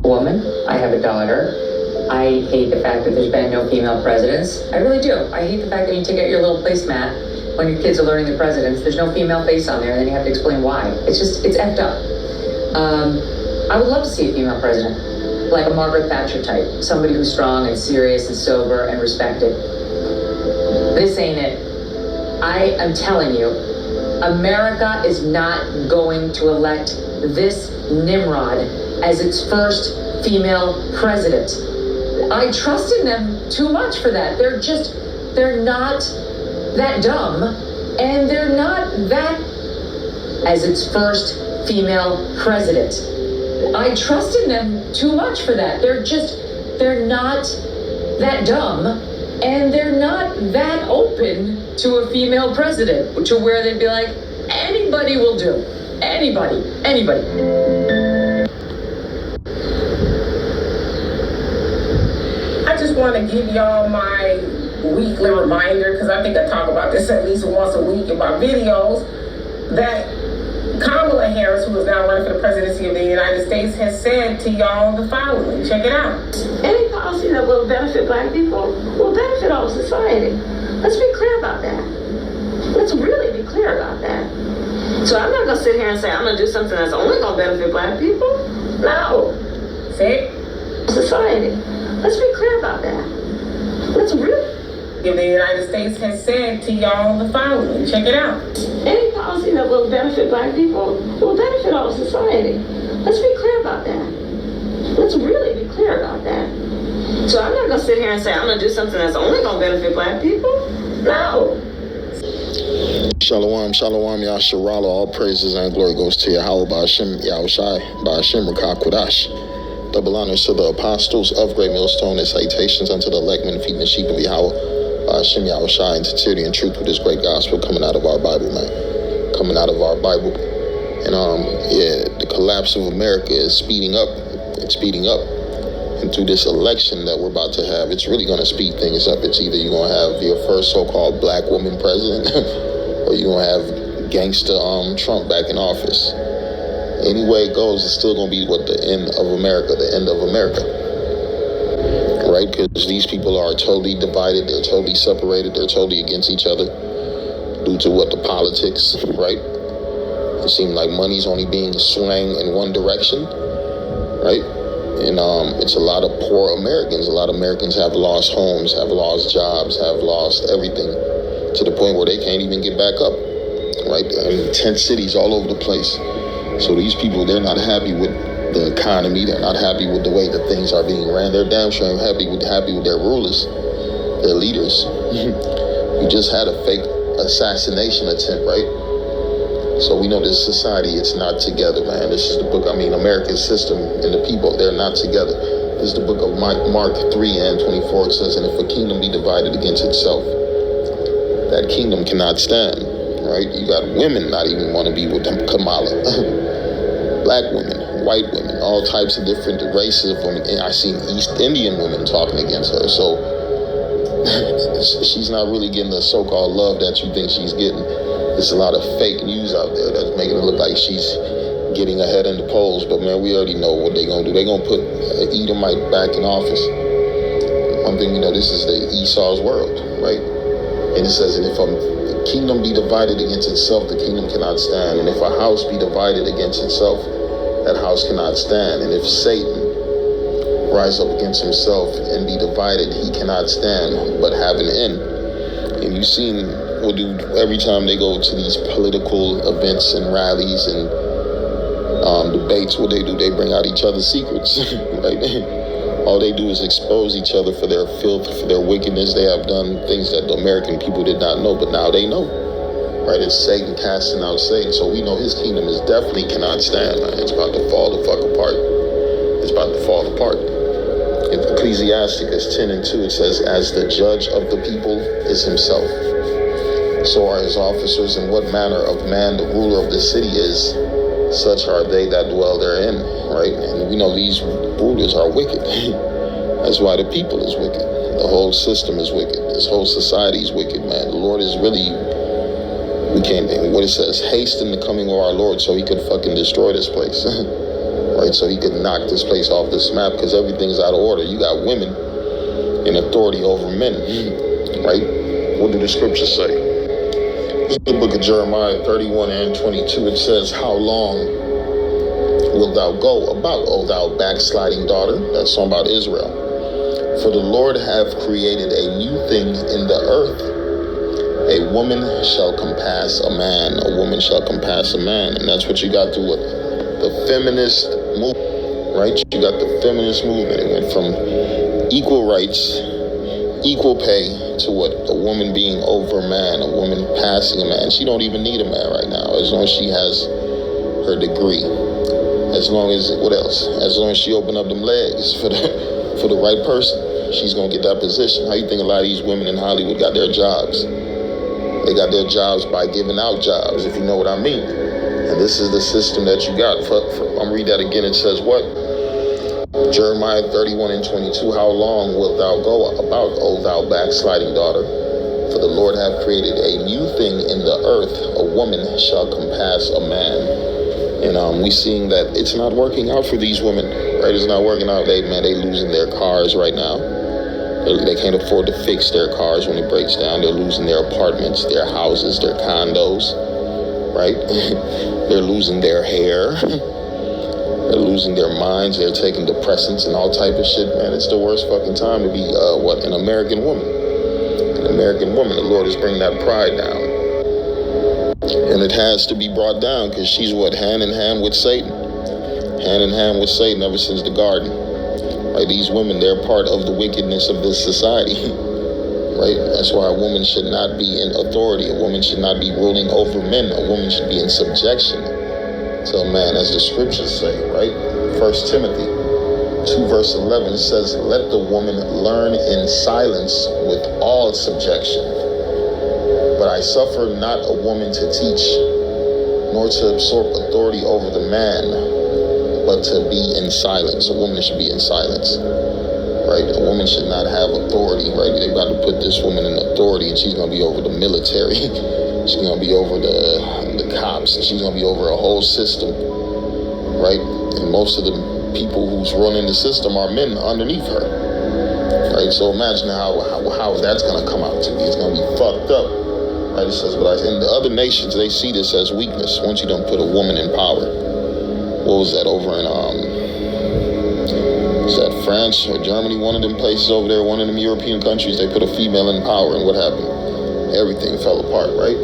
woman. I have a daughter. I hate the fact that there's been no female presidents. I really do. I hate the fact that you take out your little placemat when your kids are learning the presidents. There's no female face on there, and then you have to explain why. It's effed up. I would love to see a female president, like a Margaret Thatcher type, somebody who's strong and serious and sober and respected. This ain't it. I am telling you, America is not going to elect this Nimrod as its first female president. I trust in them too much for that. They're not that dumb, and they're not that as its first female president. I trust in them too much for that. They're not that dumb, and they're not that open to a female president, to where they'd be like, anybody will do. Anybody. I just want to give y'all my weekly reminder, because I think I talk about this at least once a week in my videos, that Kamala Harris, who is now running for the presidency of the United States, has said to y'all the following. Check it out. Any policy that will benefit black people will benefit all society. Let's be clear about that. Let's really be clear about that. So I'm not going to sit here and say I'm going to do something that's only going to benefit black people. No. See? Society. Let's be clear about that. Let's really. The United States has said to y'all the following. Check it out. Any policy that will benefit black people will benefit all society. Let's be clear about that. Let's really be clear about that. So I'm not going to sit here and say I'm going to do something that's only going to benefit black people. No. Shalom, Yasharala, all praises and glory goes to Yahweh Ba'ashem, Yahushai, Ba'ashem, Rakah Kodash. Double honors to the apostles of Great Millstone and salutations unto the elect men feeding the sheep of Yahweh. Hashem Yahushai, in sincerity and truth with this great gospel coming out of our Bible, man. Coming out of our Bible. And the collapse of America is speeding up. It's speeding up. And through this election that we're about to have, it's really going to speed things up. It's either you're going to have your first so-called black woman president or you're going to have gangster Trump back in office. Any way it goes, it's still going to be the end of America, the end of America. Right? Because these people are totally divided, they're totally separated, they're totally against each other due to the politics, right? It seems like money's only being swung in one direction, right? And it's a lot of poor Americans. A lot of Americans have lost homes, have lost jobs, have lost everything to the point where they can't even get back up, right? In tent cities all over the place. So these people, they're not happy with the economy. They're not happy with the way that things are being ran. They're damn sure happy with their rulers, their leaders. We just had a fake assassination attempt, right? So we know this society, it's not together, man. This is the book, America's system and the people, they're not together. This is the book of Mark 3 and 24. It says, and if a kingdom be divided against itself, that kingdom cannot stand, right? You got women not even want to be with them, Kamala. Black women, white women, all types of different races of women. And I seen East Indian women talking against her. So she's not really getting the so-called love that you think she's getting. There's a lot of fake news out there that's making it look like she's getting ahead in the polls. But man, we already know what they're going to do. They're going to put Edomite back in office. One thing, this is the Esau's world, right? And it says, and if a kingdom be divided against itself, the kingdom cannot stand. And if a house be divided against itself, that house cannot stand. And if Satan rise up against himself and be divided, he cannot stand, but have an end. And you've seen what do every time they go to these political events and rallies and debates, what they do, they bring out each other's secrets, right? All they do is expose each other for their filth, for their wickedness. They have done things that the American people did not know, but now they know, right? It's Satan casting out Satan. So we know his kingdom is definitely cannot stand, man. It's about to fall the fuck apart. It's about to fall apart. In Ecclesiasticus 10 and 2, it says, as the judge of the people is himself, so are his officers, and what manner of man the ruler of the city is, such are they that dwell therein, right? And we know these rulers are wicked. That's why the people is wicked. The whole system is wicked. This whole society is wicked, man. The Lord is really, what it says, hasten the coming of our Lord so he could fucking destroy this place. right? So he could knock this place off this map because everything's out of order. You got women in authority over men, right? What do the scriptures say? This is the book of Jeremiah 31 and 22. It says, how long wilt thou go about, O thou backsliding daughter? That's talking about Israel. For the Lord hath created a new thing in the earth. A woman shall compass a man. A woman shall compass a man. And that's what you got through the feminist movement, right? You got the feminist movement. It went from equal rights, equal pay, to what? A woman being over a man, a woman passing a man. She don't even need a man right now, as long as she has her degree. As long as, what else? As long as she open up them legs for the right person, she's gonna get that position. How you think a lot of these women in Hollywood got their jobs? They got their jobs by giving out jobs, if you know what I mean. And this is the system that you got. I'm read that again. It says what? Jeremiah 31 and 22. How long wilt thou go about, O thou backsliding daughter? For the Lord hath created a new thing in the earth. A woman shall compass a man. And we seeing that it's not working out for these women, right? It's not working out. They losing their cars right now. They can't afford to fix their cars when it breaks down. They're losing their apartments, their houses, their condos, right? They're losing their hair. They're losing their minds. They're taking depressants and all type of shit, man. It's the worst fucking time to be, an American woman. An American woman. The Lord is bringing that pride down. And it has to be brought down because she's hand in hand with Satan. Hand in hand with Satan ever since the garden. Right? These women, they're part of the wickedness of this society. Right? That's why a woman should not be in authority. A woman should not be ruling over men. A woman should be in subjection to a man, as the scriptures say, right? 1 Timothy 2 verse 11, it says, let the woman learn in silence with all subjection. But I suffer not a woman to teach, nor to absorb authority over the man, but to be in silence. A woman should be in silence, right? A woman should not have authority, right? They about to put this woman in authority, and she's going to be over the military. She's going to be over the cops, and she's going to be over a whole system, right? And most of the people who's running the system are men underneath her, right? So imagine how that's going to come out to be. It's going to be fucked up, right? It says, but in the other nations, they see this as weakness once you don't put a woman in power. What was that over in, is that France or Germany? One of them places over there, one of them European countries, they put a female in power, and what happened? Everything fell apart, right?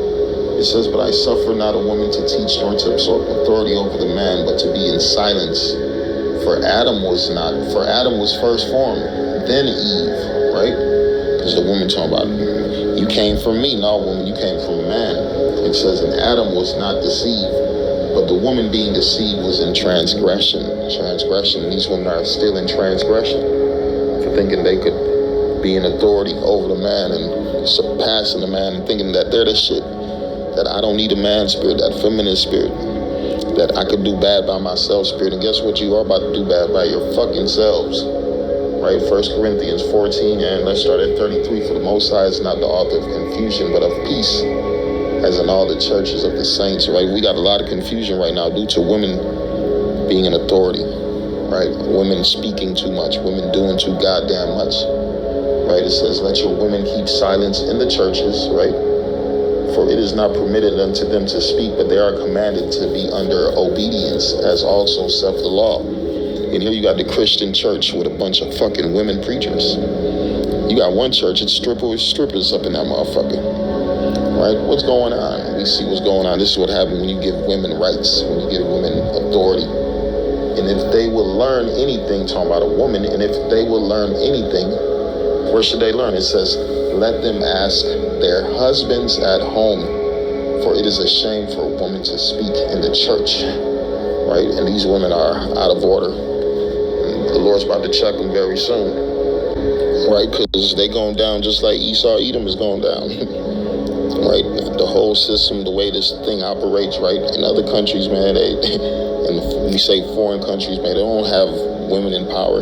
It says, but I suffer not a woman to teach, nor to absorb authority over the man, but to be in silence. For Adam was first formed, then Eve, right? Because the woman talking about, you came from me. No, woman, you came from a man. It says, and Adam was not deceived, but the woman being deceived was in transgression. And these women are still in transgression for thinking they could be in authority over the man and surpassing the man and thinking that they're the shit. That I don't need a man spirit, that feminist spirit. That I could do bad by myself spirit. And guess what? You are about to do bad by your fucking selves. Right? 1 Corinthians 14, and let's start at 33. For the Most High is not the author of confusion, but of peace, as in all the churches of the saints. Right? We got a lot of confusion right now due to women being in authority. Right? Women speaking too much. Women doing too goddamn much. Right? It says, let your women keep silence in the churches. Right? For it is not permitted unto them to speak, but they are commanded to be under obedience, as also saith the law. And here you got the Christian church with a bunch of fucking women preachers. You got one church, it's strippers up in that motherfucker. Right? What's going on? We see what's going on. This is what happens when you give women rights, when you give women authority. And if they will learn anything, talking about a woman, and if they will learn anything, where should they learn? It says, let them ask their husbands at home, for it is a shame for a woman to speak in the church, right? And these women are out of order. And the Lord's about to check them very soon, right? Because they going down just like Esau, Edom is going down, right? The whole system, the way this thing operates, right? In other countries, man, and we say foreign countries, man, they don't have women in power.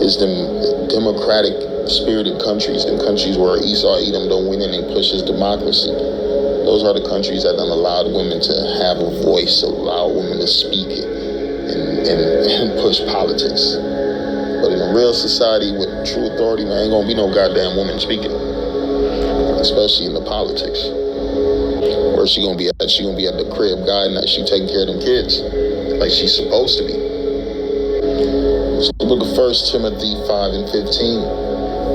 It's them democratic spirited countries, and countries where Esau, Edom don't win in and pushes democracy. Those are the countries that don't allow women to have a voice, allow women to speak it, and and push politics. But in a real society with true authority, man, ain't gonna be no goddamn woman speaking, especially in the politics. Where she gonna be at? She gonna be at the crib guiding that she taking care of them kids like she's supposed to be. So look at 1 Timothy 5:15.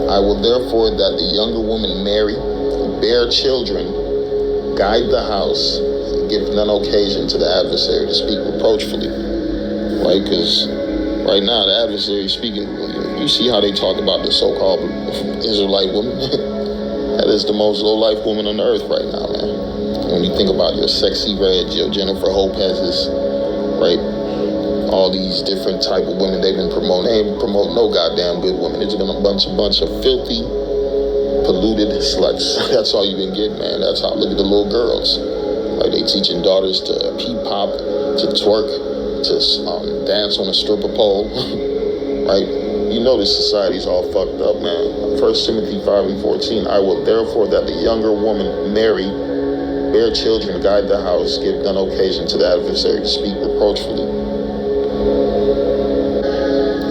I will therefore that the younger woman marry, bear children, guide the house, give none occasion to the adversary to speak reproachfully. Right? Because right now the adversary speaking, you see how they talk about the so-called Israelite woman. That is the most low-life woman on the earth right now, man. When you think about your Sexy Red, your Jennifer Lopez's, right? All these different type of women they've been promoting. They ain't promoting no goddamn good women. It's been a bunch of filthy, polluted sluts. That's all you've been getting, man. That's how. Look at the little girls. Like they teaching daughters to pop, to twerk, to dance on a stripper pole, right? You know this society's all fucked up, man. 1 Timothy 5:14. I will therefore that the younger woman marry, bear children, guide the house, give none occasion to the adversary to speak reproachfully.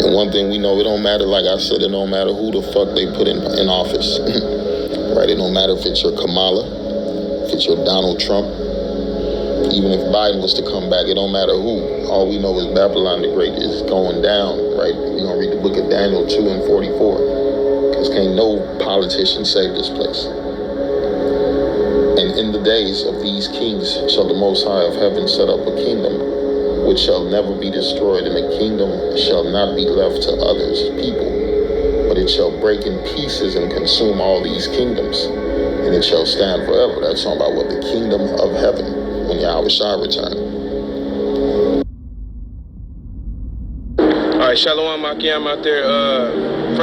And one thing we know, it don't matter, like I said, it don't matter who the fuck they put in office. Right? It don't matter if it's your Kamala, if it's your Donald Trump, even if Biden was to come back, it don't matter who. All we know is Babylon the Great is going down, right? We're going to read the book of Daniel 2:44. Because can't no politician save this place. And in the days of these kings shall the Most High of heaven set up a kingdom which shall never be destroyed, and the kingdom shall not be left to others, people, but it shall break in pieces and consume all these kingdoms, and it shall stand forever. That's talking about what? The kingdom of heaven, when Yahweh shall return. All right, Shalom, Maki, I'm out there. First